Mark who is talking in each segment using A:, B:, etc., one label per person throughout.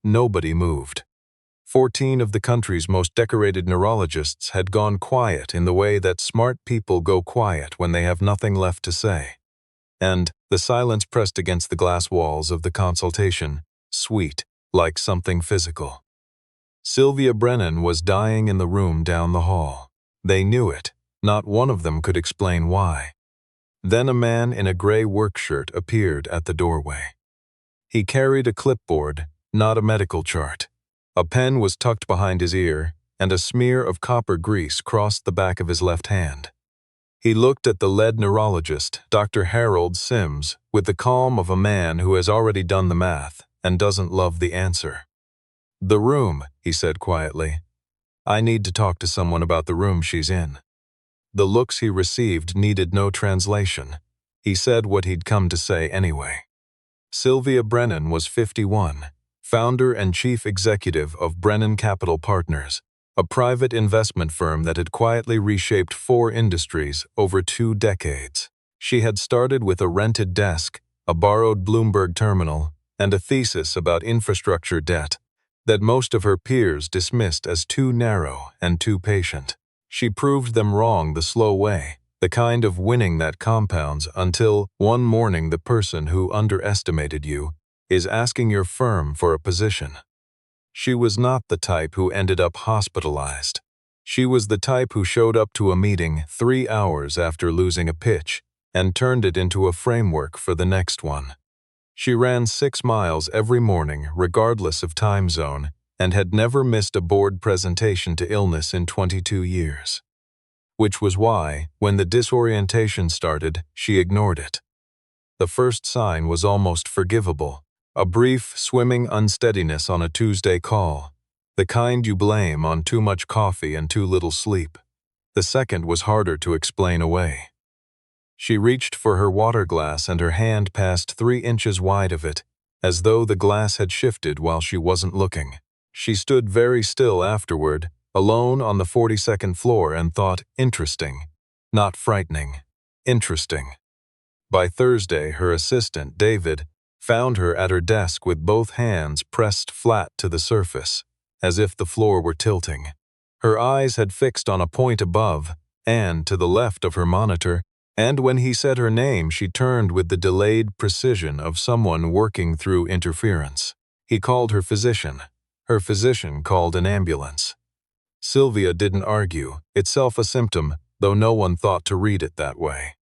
A: nobody moved. 14 of the country's most decorated neurologists had gone quiet in the way that smart people go quiet when they have nothing left to say. And the silence pressed against the glass walls of the consultation, sweet, like something physical. Sylvia Brennan was dying in the room down the hall. They knew it. Not one of them could explain why. Then a man in a gray work shirt appeared at the doorway. He carried a clipboard, not a medical chart. A pen was tucked behind his ear, and a smear of copper grease crossed the back of his left hand. He looked at the lead neurologist, Dr. Harold Sims, with the calm of a man who has already done the math and doesn't love the answer. "The room," he said quietly. "I need to talk to someone about the room she's in." The looks he received needed no translation. He said what he'd come to say anyway. Sylvia Brennan was 51, founder and chief executive of Brennan Capital Partners, a private investment firm that had quietly reshaped 4 industries over 2 decades. She had started with a rented desk, a borrowed Bloomberg terminal, and a thesis about infrastructure debt that most of her peers dismissed as too narrow and too patient. She proved them wrong the slow way, the kind of winning that compounds until one morning the person who underestimated you is asking your firm for a position. She was not the type who ended up hospitalized. She was the type who showed up to a meeting 3 hours after losing a pitch and turned it into a framework for the next one. She ran 6 miles every morning regardless of time zone and had never missed a board presentation to illness in 22 years. Which was why, when the disorientation started, she ignored it. The first sign was almost forgivable, a brief, swimming unsteadiness on a Tuesday call, the kind you blame on too much coffee and too little sleep. The second was harder to explain away. She reached for her water glass and her hand passed 3 inches wide of it, as though the glass had shifted while she wasn't looking. She stood very still afterward, alone on the 42nd floor, and thought, interesting, not frightening, interesting. By Thursday, her assistant, David, found her at her desk with both hands pressed flat to the surface, as if the floor were tilting. Her eyes had fixed on a point above and to the left of her monitor, and when he said her name, she turned with the delayed precision of someone working through interference. He called her physician. Her physician called an ambulance. Sylvia didn't argue, itself a symptom, though no one thought to read it that way.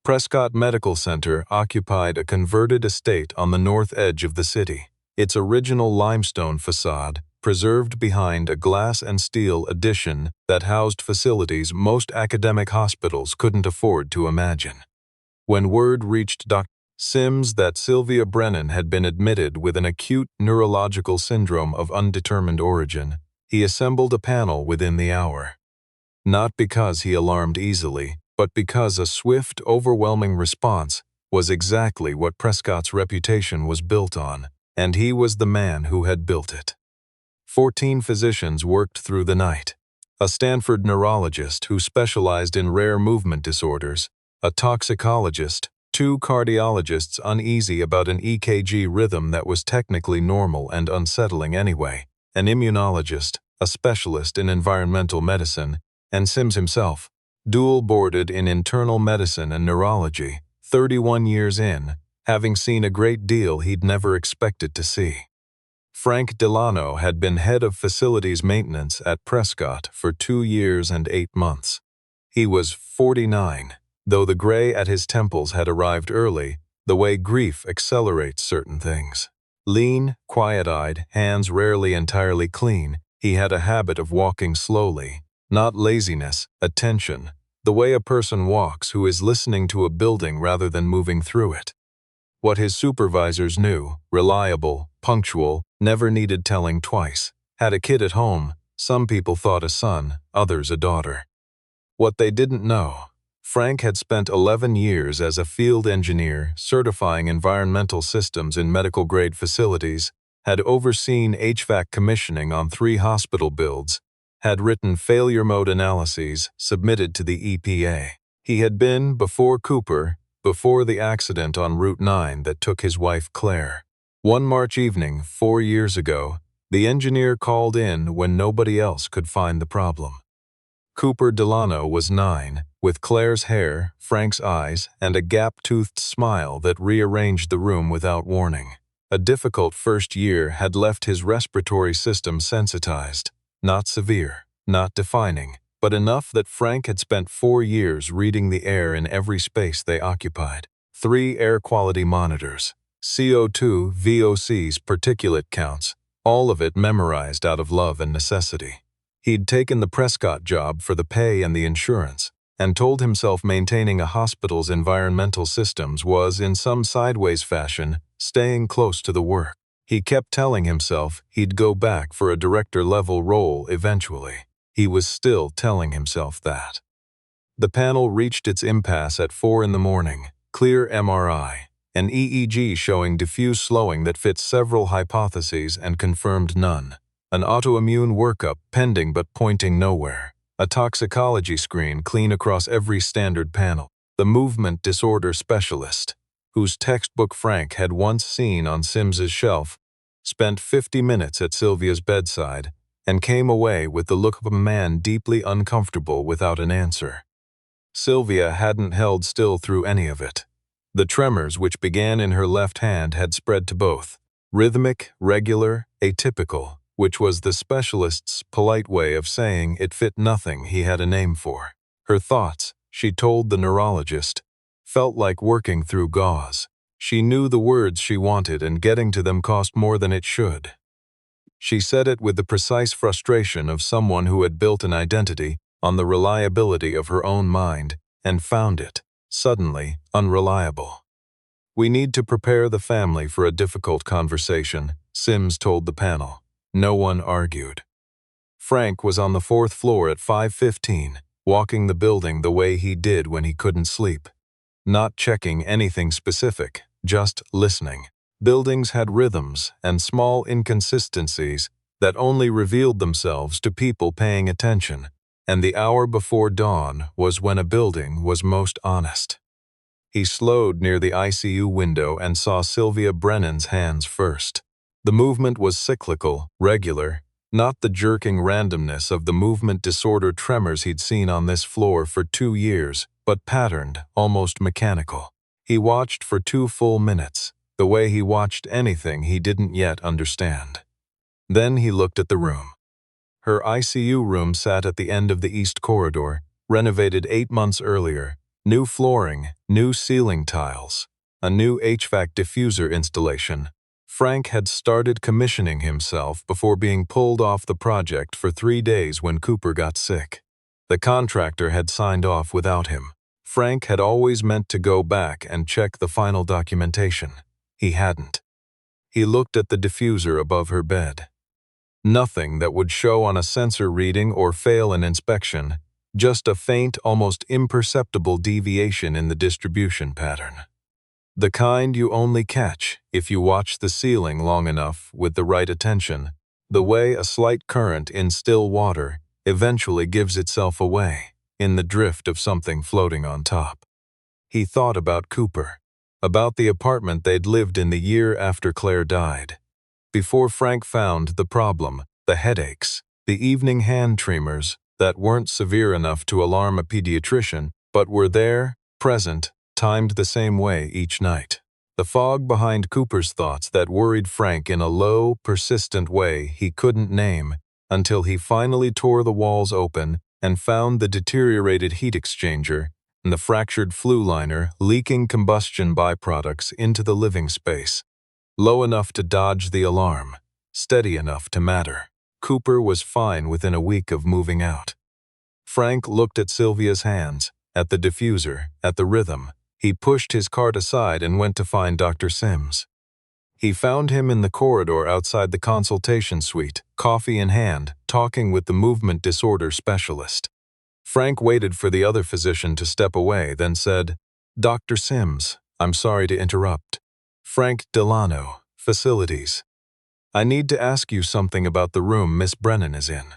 A: Prescott Medical Center occupied a converted estate on the north edge of the city, its original limestone facade preserved behind a glass and steel addition that housed facilities most academic hospitals couldn't afford to imagine. When word reached Dr. Sims that Sylvia Brennan had been admitted with an acute neurological syndrome of undetermined origin, he assembled a panel within the hour. Not because he alarmed easily, but because a swift, overwhelming response was exactly what Prescott's reputation was built on, and he was the man who had built it. 14 physicians worked through the night. A Stanford neurologist who specialized in rare movement disorders, a toxicologist, 2 cardiologists uneasy about an EKG rhythm that was technically normal and unsettling anyway, an immunologist, a specialist in environmental medicine, and Sims himself, dual-boarded in internal medicine and neurology, 31 years in, having seen a great deal he'd never expected to see. Frank Delano had been head of facilities maintenance at Prescott for 2 years and 8 months. He was 49, though the gray at his temples had arrived early, the way grief accelerates certain things. Lean, quiet-eyed, hands rarely entirely clean, he had a habit of walking slowly, not laziness, attention, the way a person walks who is listening to a building rather than moving through it. What his supervisors knew, reliable, punctual, never needed telling twice, had a kid at home, some people thought a son, others a daughter. What they didn't know, Frank had spent 11 years as a field engineer certifying environmental systems in medical-grade facilities, had overseen HVAC commissioning on 3 hospital builds, had written failure mode analyses submitted to the EPA. He had been, before Cooper, before the accident on Route 9 that took his wife Claire, One March evening, 4 years ago, the engineer called in when nobody else could find the problem. Cooper Delano was 9, with Claire's hair, Frank's eyes, and a gap-toothed smile that rearranged the room without warning. A difficult first year had left his respiratory system sensitized, not severe, not defining, but enough that Frank had spent 4 years reading the air in every space they occupied. 3 air quality monitors, CO2, VOCs, particulate counts, all of it memorized out of love and necessity. He'd taken the Prescott job for the pay and the insurance, and told himself maintaining a hospital's environmental systems was, in some sideways fashion, staying close to the work. He kept telling himself he'd go back for a director-level role eventually. He was still telling himself that. The panel reached its impasse at 4 in the morning, clear MRI, an EEG showing diffuse slowing that fits several hypotheses and confirmed none. An autoimmune workup pending but pointing nowhere. A toxicology screen clean across every standard panel. The movement disorder specialist, whose textbook Frank had once seen on Sims's shelf, spent 50 minutes at Sylvia's bedside and came away with the look of a man deeply uncomfortable without an answer. Sylvia hadn't held still through any of it. The tremors which began in her left hand had spread to both, rhythmic, regular, atypical, which was the specialist's polite way of saying it fit nothing he had a name for. Her thoughts, she told the neurologist, felt like working through gauze. She knew the words she wanted and getting to them cost more than it should. She said it with the precise frustration of someone who had built an identity on the reliability of her own mind and found it, suddenly, unreliable. "We need to prepare the family for a difficult conversation," Sims told the panel. No one argued. Frank was on the 4th floor at 5:15, walking the building the way he did when he couldn't sleep. Not checking anything specific, just listening. Buildings had rhythms and small inconsistencies that only revealed themselves to people paying attention, and the hour before dawn was when a building was most honest. He slowed near the ICU window and saw Sylvia Brennan's hands first. The movement was cyclical, regular, not the jerking randomness of the movement disorder tremors he'd seen on this floor for 2 years, but patterned, almost mechanical. He watched for 2 full minutes, the way he watched anything he didn't yet understand. Then he looked at the room. Her ICU room sat at the end of the east corridor, renovated 8 months earlier, new flooring, new ceiling tiles, a new HVAC diffuser installation. Frank had started commissioning himself before being pulled off the project for 3 days when Cooper got sick. The contractor had signed off without him. Frank had always meant to go back and check the final documentation. He hadn't. He looked at the diffuser above her bed. Nothing that would show on a sensor reading or fail an inspection, just a faint, almost imperceptible deviation in the distribution pattern. The kind you only catch if you watch the ceiling long enough with the right attention, the way a slight current in still water eventually gives itself away in the drift of something floating on top. He thought about Cooper, about the apartment they'd lived in the year after Claire died. Before Frank found the problem, the headaches, the evening hand tremors that weren't severe enough to alarm a pediatrician, but were there, present, timed the same way each night. The fog behind Cooper's thoughts that worried Frank in a low, persistent way he couldn't name until he finally tore the walls open and found the deteriorated heat exchanger and the fractured flue liner leaking combustion byproducts into the living space. Low enough to dodge the alarm, steady enough to matter. Cooper was fine within a week of moving out. Frank looked at Sylvia's hands, at the diffuser, at the rhythm. He pushed his cart aside and went to find Dr. Sims. He found him in the corridor outside the consultation suite, coffee in hand, talking with the movement disorder specialist. Frank waited for the other physician to step away, then said, "Dr. Sims, I'm sorry to interrupt. Frank Delano, Facilities. I need to ask you something about the room Miss Brennan is in."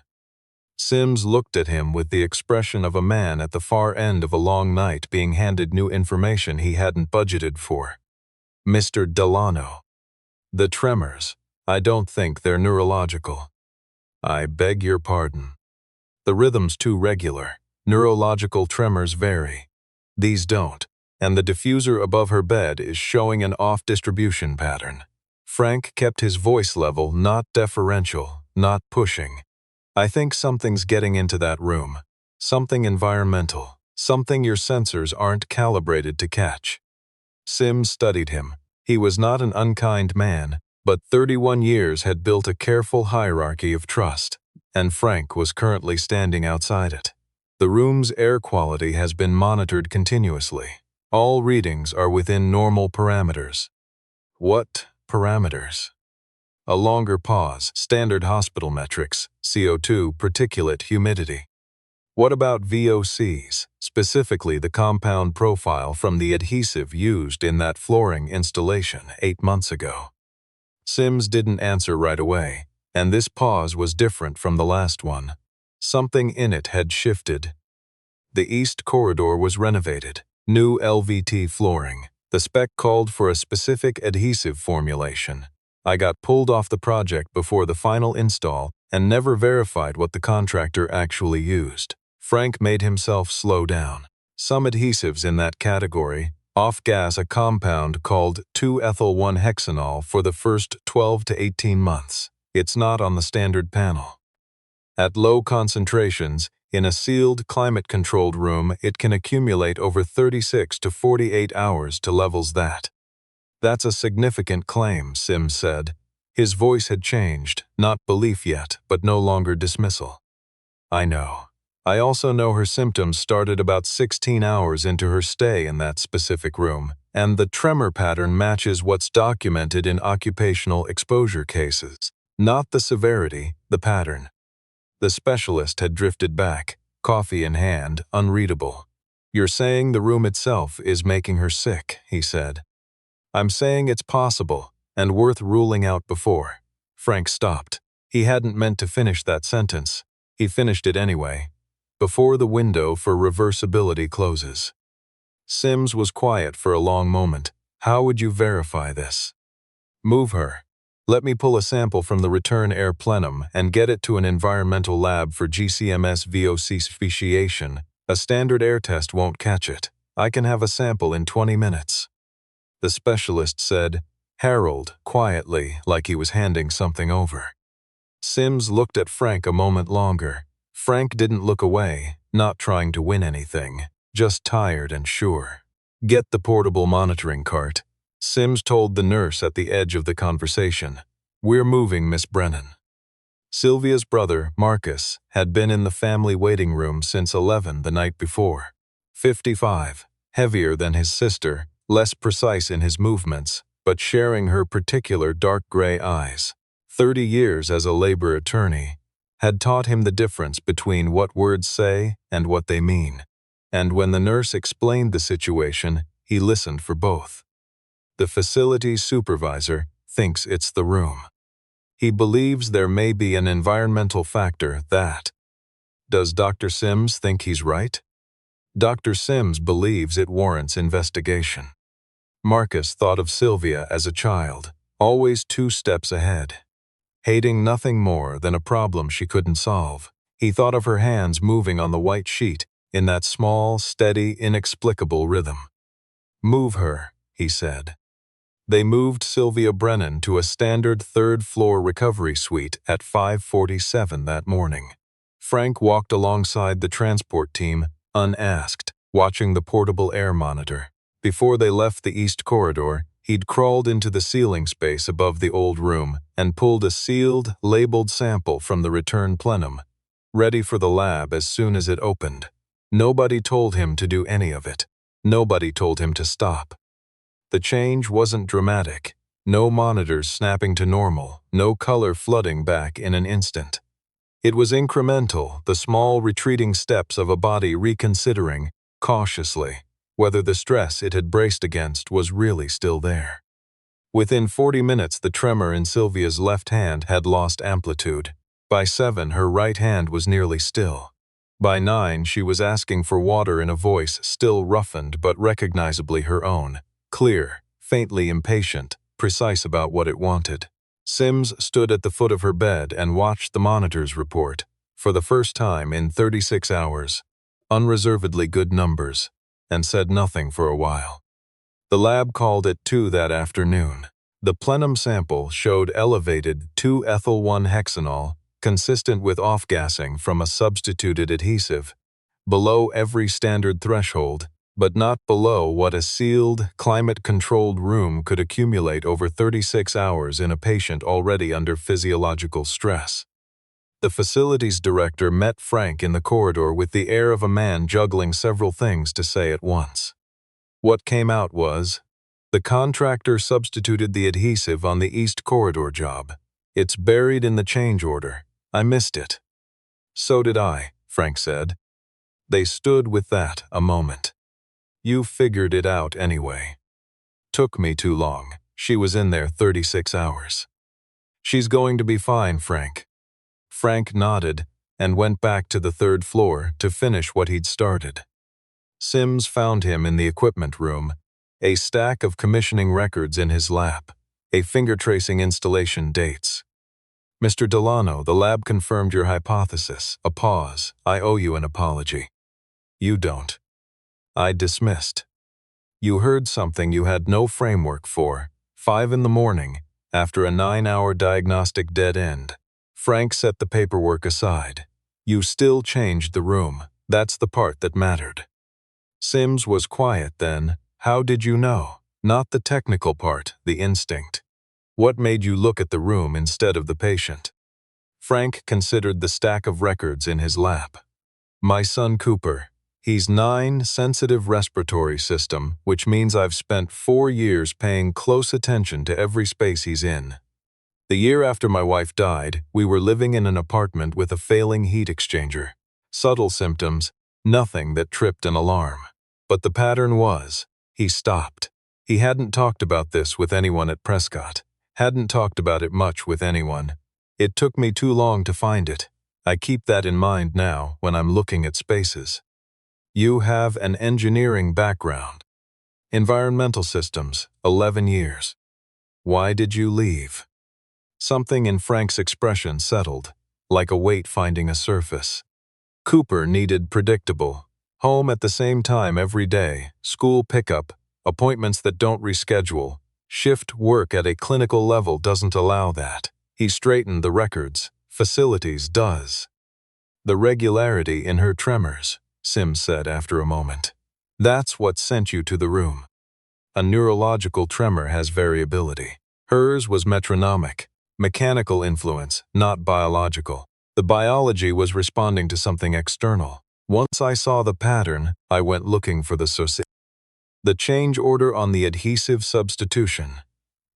A: Sims looked at him with the expression of a man at the far end of a long night being handed new information he hadn't budgeted for. "Mr. Delano." The tremors. I don't think they're neurological. I beg your pardon. The rhythm's too regular. Neurological tremors vary. These don't, and the diffuser above her bed is showing an off-distribution pattern. Frank kept his voice level, not deferential, not pushing. I think something's getting into that room. Something environmental. Something your sensors aren't calibrated to catch. Sims studied him. He was not an unkind man, but 31 years had built a careful hierarchy of trust, and Frank was currently standing outside it. The room's air quality has been monitored continuously. All readings are within normal parameters. What parameters? A longer pause. Standard hospital metrics, CO2, particulate humidity. What about VOCs, specifically the compound profile from the adhesive used in that flooring installation 8 months ago? Sims didn't answer right away, and this pause was different from the last one. Something in it had shifted. The east corridor was renovated, new LVT flooring. The spec called for a specific adhesive formulation. I got pulled off the project before the final install and never verified what the contractor actually used. Frank made himself slow down. Some adhesives in that category off-gas a compound called 2-ethyl-1-hexanol for the first 12 to 18 months. It's not on the standard panel. At low concentrations, in a sealed, climate-controlled room, it can accumulate over 36 to 48 hours to levels that. That's a significant claim, Sims said. His voice had changed, not belief yet, but no longer dismissal. I know. I also know her symptoms started about 16 hours into her stay in that specific room, and the tremor pattern matches what's documented in occupational exposure cases. Not the severity, the pattern. The specialist had drifted back, coffee in hand, unreadable. You're saying the room itself is making her sick, he said. I'm saying it's possible, and worth ruling out before. Frank stopped. He hadn't meant to finish that sentence. He finished it anyway. Before the window for reversibility closes. Sims was quiet for a long moment. How would you verify this? Move her. Let me pull a sample from the return air plenum and get it to an environmental lab for GCMS VOC speciation. A standard air test won't catch it. I can have a sample in 20 minutes. The specialist said, Harold, quietly, like he was handing something over. Sims looked at Frank a moment longer. Frank didn't look away, not trying to win anything, just tired and sure. Get the portable monitoring cart. Sims told the nurse at the edge of the conversation. We're moving, Miss Brennan. Sylvia's brother, Marcus, had been in the family waiting room since 11 the night before. 55, heavier than his sister, less precise in his movements, but sharing her particular dark gray eyes. 30 years as a labor attorney had taught him the difference between what words say and what they mean. And when the nurse explained the situation, he listened for both. The facility supervisor thinks it's the room. He believes there may be an environmental factor that. Does Dr. Sims think he's right? Dr. Sims believes it warrants investigation. Marcus thought of Sylvia as a child, always 2 steps ahead. Hating nothing more than a problem she couldn't solve. He thought of her hands moving on the white sheet in that small, steady, inexplicable rhythm. Move her, he said. They moved Sylvia Brennan to a standard 3rd-floor recovery suite at 5:47 that morning. Frank walked alongside the transport team, unasked, watching the portable air monitor. Before they left the east corridor, he'd crawled into the ceiling space above the old room and pulled a sealed, labeled sample from the return plenum, ready for the lab as soon as it opened. Nobody told him to do any of it. Nobody told him to stop. The change wasn't dramatic. No monitors snapping to normal, no color flooding back in an instant. It was incremental, the small retreating steps of a body reconsidering, cautiously, whether the stress it had braced against was really still there. Within 40 minutes, the tremor in Sylvia's left hand had lost amplitude. By 7, her right hand was nearly still. By 9, she was asking for water in a voice still roughened but recognizably her own, clear, faintly impatient, precise about what it wanted. Sims stood at the foot of her bed and watched the monitor's report, for the first time in 36 hours, unreservedly good numbers, and said nothing for a while. The lab called at 2 that afternoon. The plenum sample showed elevated 2-ethyl-1-hexanol, consistent with off-gassing from a substituted adhesive, below every standard threshold, but not below what a sealed, climate-controlled room could accumulate over 36 hours in a patient already under physiological stress. The facilities director met Frank in the corridor with the air of a man juggling several things to say at once. What came out was, the contractor substituted the adhesive on the East Corridor job. It's buried in the change order. I missed it. So did I, Frank said. They stood with that a moment. You figured it out anyway. Took me too long. She was in there 36 hours. She's going to be fine, Frank. Frank nodded and went back to the 3rd floor to finish what he'd started. Sims found him in the equipment room, a stack of commissioning records in his lap, a finger-tracing installation dates. Mr. Delano, the lab confirmed your hypothesis. A pause. I owe you an apology. You don't. I dismissed. You heard something you had no framework for. 5 in the morning, after a 9-hour diagnostic dead end. Frank set the paperwork aside. You still changed the room. That's the part that mattered. Sims was quiet then. How did you know? Not the technical part, the instinct. What made you look at the room instead of the patient? Frank considered the stack of records in his lap. My son Cooper. He's 9, sensitive respiratory system, which means I've spent 4 years paying close attention to every space he's in. The year after my wife died, we were living in an apartment with a failing heat exchanger. Subtle symptoms, nothing that tripped an alarm. But the pattern was, he stopped. He hadn't talked about this with anyone at Prescott. Hadn't talked about it much with anyone. It took me too long to find it. I keep that in mind now when I'm looking at spaces. You have an engineering background. Environmental systems, 11 years. Why did you leave? Something in Frank's expression settled, like a weight finding a surface. Cooper needed predictable. Home at the same time every day, school pickup, appointments that don't reschedule. Shift work at a clinical level doesn't allow that. He straightened the records. Facilities does. The regularity in her tremors, Sims said after a moment. That's what sent you to the room. A neurological tremor has variability. Hers was metronomic. Mechanical influence, not biological. The biology was responding to something external. Once I saw the pattern, I went looking for the source. The change order on the adhesive substitution.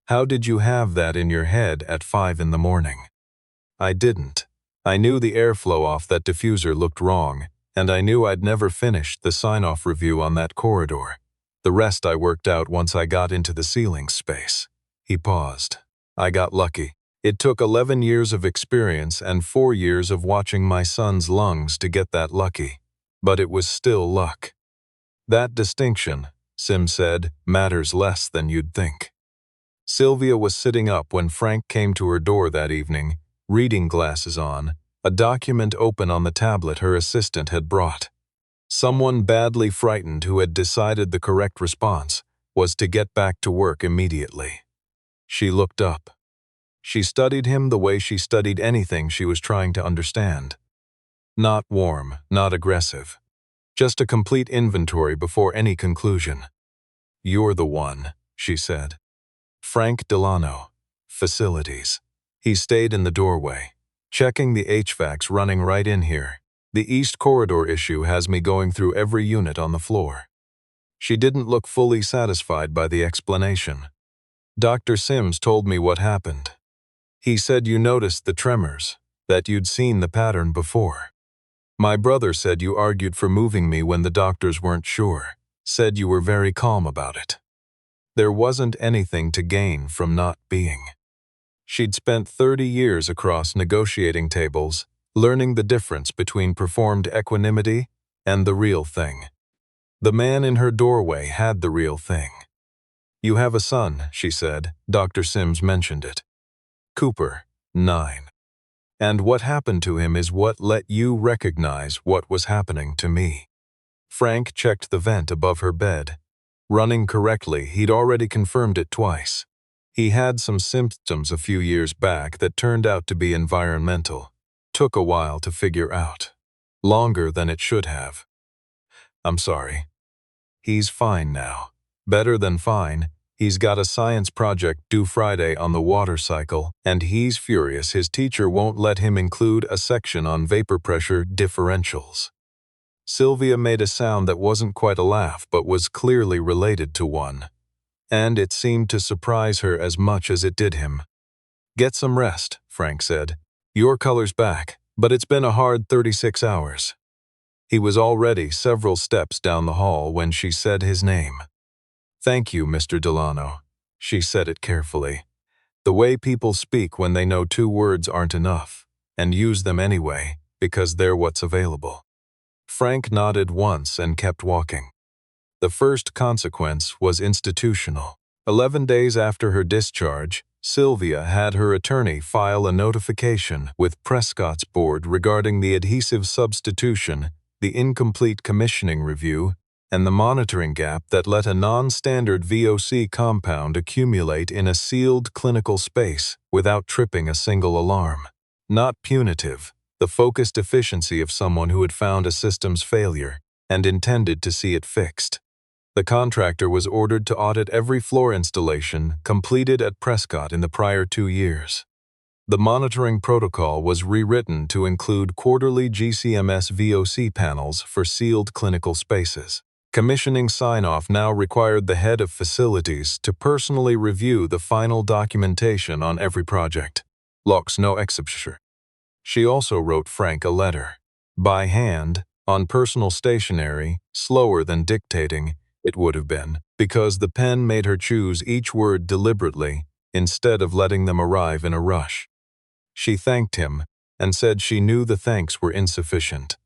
A: How did you have that in your head at 5 in the morning? I didn't. I knew the airflow off that diffuser looked wrong, and I knew I'd never finished the sign-off review on that corridor. The rest I worked out once I got into the ceiling space. He paused. I got lucky. It took 11 years of experience and 4 years of watching my son's lungs to get that lucky. But it was still luck. That distinction, Sims said, matters less than you'd think. Sylvia was sitting up when Frank came to her door that evening, reading glasses on, a document open on the tablet her assistant had brought. Someone badly frightened who had decided the correct response was to get back to work immediately. She looked up. She studied him the way she studied anything she was trying to understand. Not warm, not aggressive. Just a complete inventory before any conclusion. You're the one, she said. Frank Delano. Facilities. He stayed in the doorway, checking the HVAC's running right in here. The East Corridor issue has me going through every unit on the floor. She didn't look fully satisfied by the explanation. Dr. Sims told me what happened. He said you noticed the tremors, that you'd seen the pattern before. My brother said you argued for moving me when the doctors weren't sure, said you were very calm about it. There wasn't anything to gain from not being. She'd spent 30 years across negotiating tables, learning the difference between performed equanimity and the real thing. The man in her doorway had the real thing. You have a son, she said. Dr. Sims mentioned it. Cooper, 9. And what happened to him is what let you recognize what was happening to me. Frank checked the vent above her bed. Running correctly, he'd already confirmed it twice. He had some symptoms a few years back that turned out to be environmental. Took a while to figure out. Longer than it should have. I'm sorry. He's fine now. Better than fine. He's got a science project due Friday on the water cycle, and he's furious his teacher won't let him include a section on vapor pressure differentials. Sylvia made a sound that wasn't quite a laugh but was clearly related to one. And it seemed to surprise her as much as it did him. Get some rest, Frank said. Your color's back, but it's been a hard 36 hours. He was already several steps down the hall when she said his name. Thank you, Mr. Delano. She said it carefully. The way people speak when they know 2 words aren't enough, and use them anyway, because they're what's available. Frank nodded once and kept walking. The first consequence was institutional. 11 days after her discharge, Sylvia had her attorney file a notification with Prescott's board regarding the adhesive substitution, the incomplete commissioning review, and the monitoring gap that let a non-standard VOC compound accumulate in a sealed clinical space without tripping a single alarm. Not punitive, the focused efficiency of someone who had found a system's failure and intended to see it fixed. The contractor was ordered to audit every floor installation completed at Prescott in the prior 2 years. The monitoring protocol was rewritten to include quarterly GCMS VOC panels for sealed clinical spaces. Commissioning sign-off now required the head of facilities to personally review the final documentation on every project. Locks no exception. She also wrote Frank a letter. By hand, on personal stationery, slower than dictating, it would have been, because the pen made her choose each word deliberately instead of letting them arrive in a rush. She thanked him and said she knew the thanks were insufficient,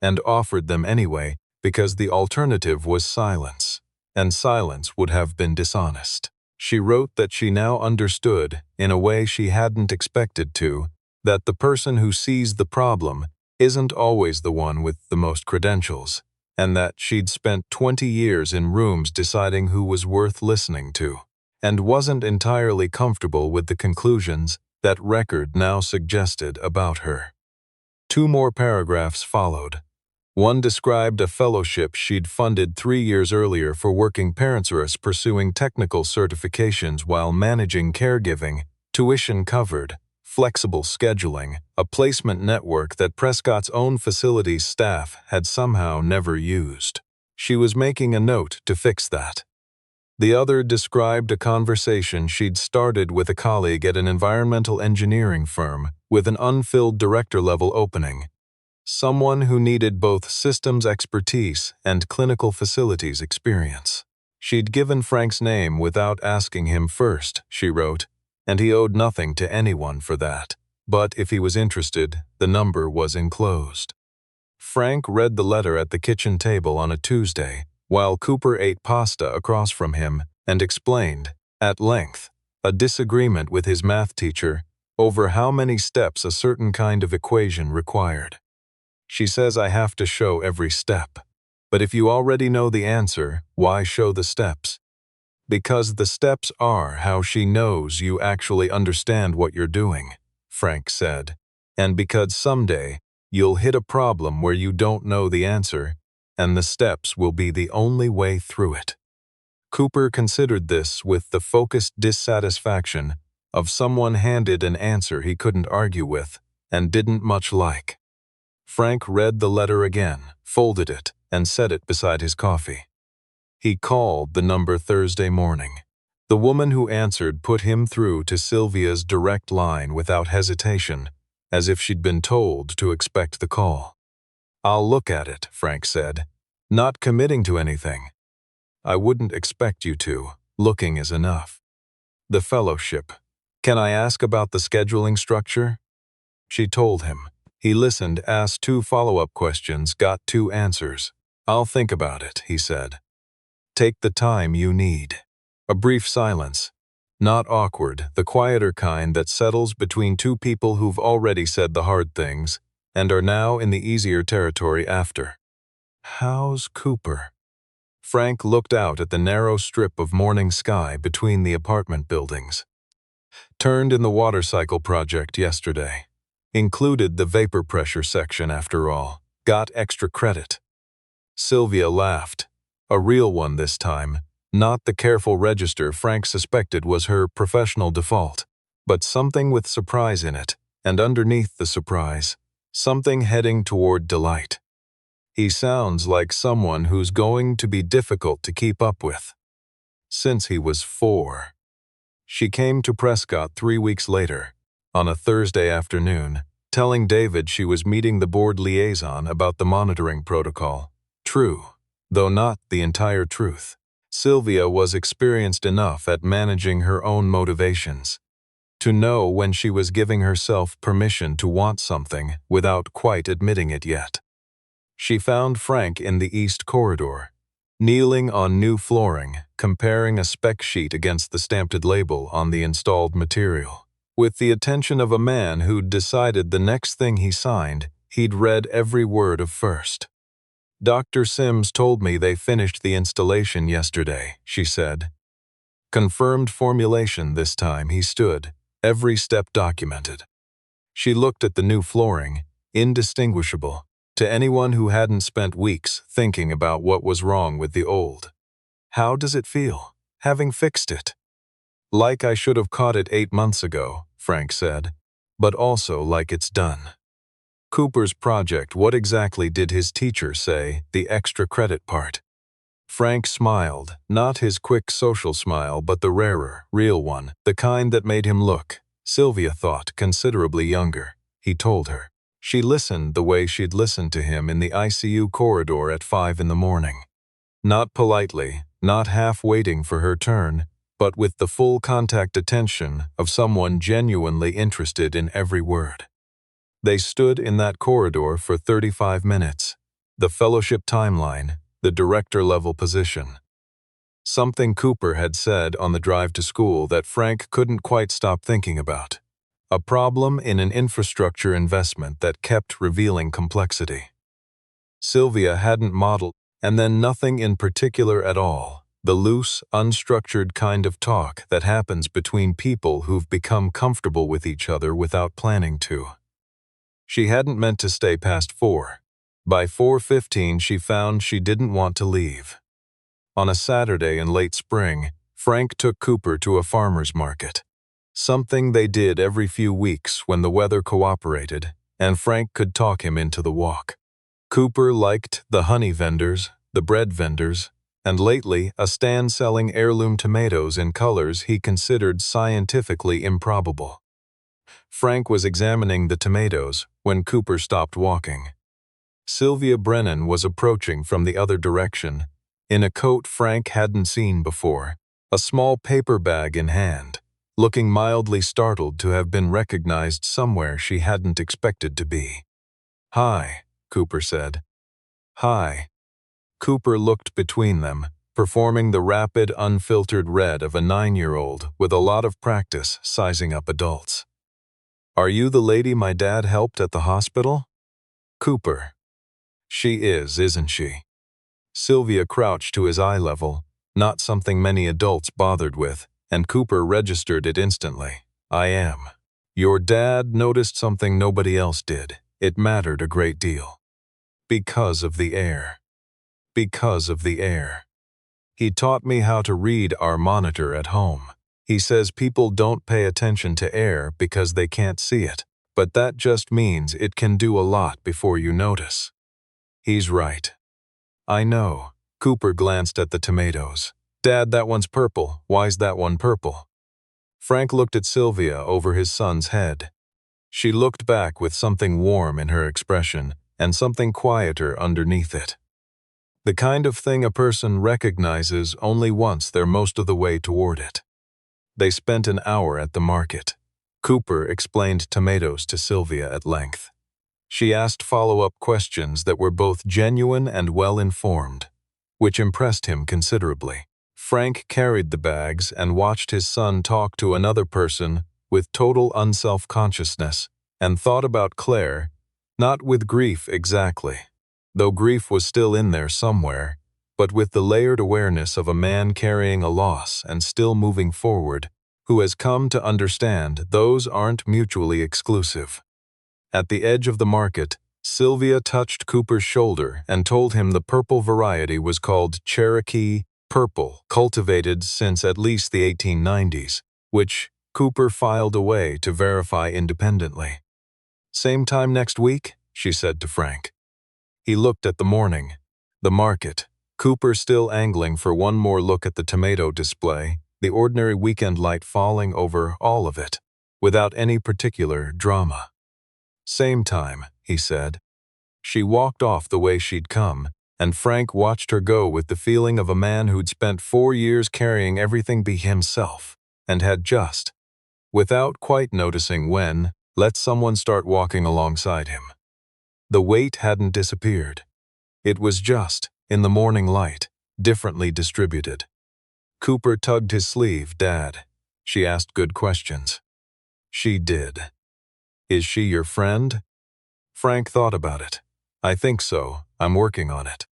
A: and offered them anyway because the alternative was silence, and silence would have been dishonest. She wrote that she now understood, in a way she hadn't expected to, that the person who sees the problem isn't always the one with the most credentials, and that she'd spent 20 years in rooms deciding who was worth listening to, and wasn't entirely comfortable with the conclusions that record now suggested about her. 2 more paragraphs followed. One described a fellowship she'd funded 3 years earlier for working parents pursuing technical certifications while managing caregiving, tuition covered, flexible scheduling, a placement network that Prescott's own facilities staff had somehow never used. She was making a note to fix that. The other described a conversation she'd started with a colleague at an environmental engineering firm with an unfilled director-level opening. Someone who needed both systems expertise and clinical facilities experience. She'd given Frank's name without asking him first, she wrote, and he owed nothing to anyone for that. But if he was interested, the number was enclosed. Frank read the letter at the kitchen table on a Tuesday, while Cooper ate pasta across from him, and explained, at length, a disagreement with his math teacher over how many steps a certain kind of equation required. She says I have to show every step. But if you already know the answer, why show the steps? Because the steps are how she knows you actually understand what you're doing, Frank said. And because someday, you'll hit a problem where you don't know the answer, and the steps will be the only way through it. Cooper considered this with the focused dissatisfaction of someone handed an answer he couldn't argue with and didn't much like. Frank read the letter again, folded it, and set it beside his coffee. He called the number Thursday morning. The woman who answered put him through to Sylvia's direct line without hesitation, as if she'd been told to expect the call. I'll look at it, Frank said, not committing to anything. I wouldn't expect you to. Looking is enough. The fellowship. Can I ask about the scheduling structure? She told him. He listened, asked 2 follow-up questions, got 2 answers. I'll think about it, he said. Take the time you need. A brief silence. Not awkward, the quieter kind that settles between two people who've already said the hard things and are now in the easier territory after. How's Cooper? Frank looked out at the narrow strip of morning sky between the apartment buildings. Turned in the water cycle project yesterday. Included the vapor pressure section after all. Got extra credit. Sylvia laughed. A real one this time. Not the careful register Frank suspected was her professional default, but something with surprise in it, and underneath the surprise, something heading toward delight. He sounds like someone who's going to be difficult to keep up with. Since he was 4. She came to Prescott 3 weeks later, on a Thursday afternoon, telling David she was meeting the board liaison about the monitoring protocol. True, though not the entire truth. Sylvia was experienced enough at managing her own motivations to know when she was giving herself permission to want something without quite admitting it yet. She found Frank in the East Corridor, kneeling on new flooring, comparing a spec sheet against the stamped label on the installed material, with the attention of a man who'd decided the next thing he signed, he'd read every word of first. Dr. Sims told me they finished the installation yesterday, she said. Confirmed formulation this time, he stood, every step documented. She looked at the new flooring, indistinguishable, to anyone who hadn't spent weeks thinking about what was wrong with the old. How does it feel, having fixed it? Like I should have caught it 8 months ago, Frank said, but also like it's done. Cooper's project, what exactly did his teacher say, the extra credit part? Frank smiled, not his quick social smile but the rarer, real one, the kind that made him look, Sylvia thought, considerably younger. He told her. She listened the way she'd listened to him in the ICU corridor at 5 in the morning. Not politely, not half waiting for her turn, but with the full contact attention of someone genuinely interested in every word. They stood in that corridor for 35 minutes, the fellowship timeline, the director-level position. Something Cooper had said on the drive to school that Frank couldn't quite stop thinking about. A problem in an infrastructure investment that kept revealing complexity. Sylvia hadn't modeled, and then nothing in particular at all, the loose, unstructured kind of talk that happens between people who've become comfortable with each other without planning to. She hadn't meant to stay past 4. By 4:15 she found she didn't want to leave. On a Saturday in late spring, Frank took Cooper to a farmer's market. Something they did every few weeks when the weather cooperated, and Frank could talk him into the walk. Cooper liked the honey vendors, the bread vendors, and lately a stand selling heirloom tomatoes in colors he considered scientifically improbable. Frank was examining the tomatoes when Cooper stopped walking. Sylvia Brennan was approaching from the other direction, in a coat Frank hadn't seen before, a small paper bag in hand, looking mildly startled to have been recognized somewhere she hadn't expected to be. "Hi," Cooper said. "Hi." Cooper looked between them, performing the rapid, unfiltered read of a 9-year-old with a lot of practice sizing up adults. "Are you the lady my dad helped at the hospital?" "Cooper." "She is, isn't she?" Sylvia crouched to his eye level, not something many adults bothered with, and Cooper registered it instantly. "I am. Your dad noticed something nobody else did. It mattered a great deal. Because of the air. Because of the air. He taught me how to read our monitor at home. He says people don't pay attention to air because they can't see it, but that just means it can do a lot before you notice." He's right. "I know." Cooper glanced at the tomatoes. "Dad, that one's purple. Why's that one purple?" Frank looked at Sylvia over his son's head. She looked back with something warm in her expression and something quieter underneath it. The kind of thing a person recognizes only once they're most of the way toward it. They spent an hour at the market. Cooper explained tomatoes to Sylvia at length. She asked follow-up questions that were both genuine and well-informed, which impressed him considerably. Frank carried the bags and watched his son talk to another person with total unself-consciousness, and thought about Claire, not with grief exactly, though grief was still in there somewhere, but with the layered awareness of a man carrying a loss and still moving forward, who has come to understand those aren't mutually exclusive. At the edge of the market, Sylvia touched Cooper's shoulder and told him the purple variety was called Cherokee Purple, cultivated since at least the 1890s, which Cooper filed away to verify independently. "Same time next week?" she said to Frank. He looked at the morning, the market, Cooper still angling for one more look at the tomato display, the ordinary weekend light falling over all of it, without any particular drama. "Same time," he said. She walked off the way she'd come, and Frank watched her go with the feeling of a man who'd spent 4 years carrying everything be himself, and had just, without quite noticing when, let someone start walking alongside him. The weight hadn't disappeared. It was just, in the morning light, differently distributed. Cooper tugged his sleeve. "Dad," she asked good questions. She did. "Is she your friend?" Frank thought about it. "I think so. I'm working on it."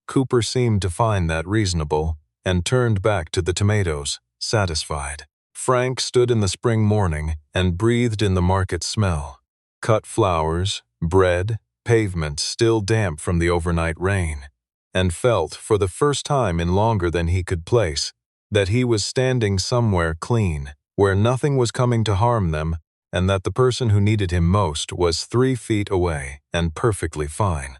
A: Cooper seemed to find that reasonable, and turned back to the tomatoes, satisfied. Frank stood in the spring morning and breathed in the market smell. Cut flowers, bread, pavement still damp from the overnight rain, and felt, for the first time in longer than he could place, that he was standing somewhere clean, where nothing was coming to harm them, and that the person who needed him most was 3 feet away and perfectly fine.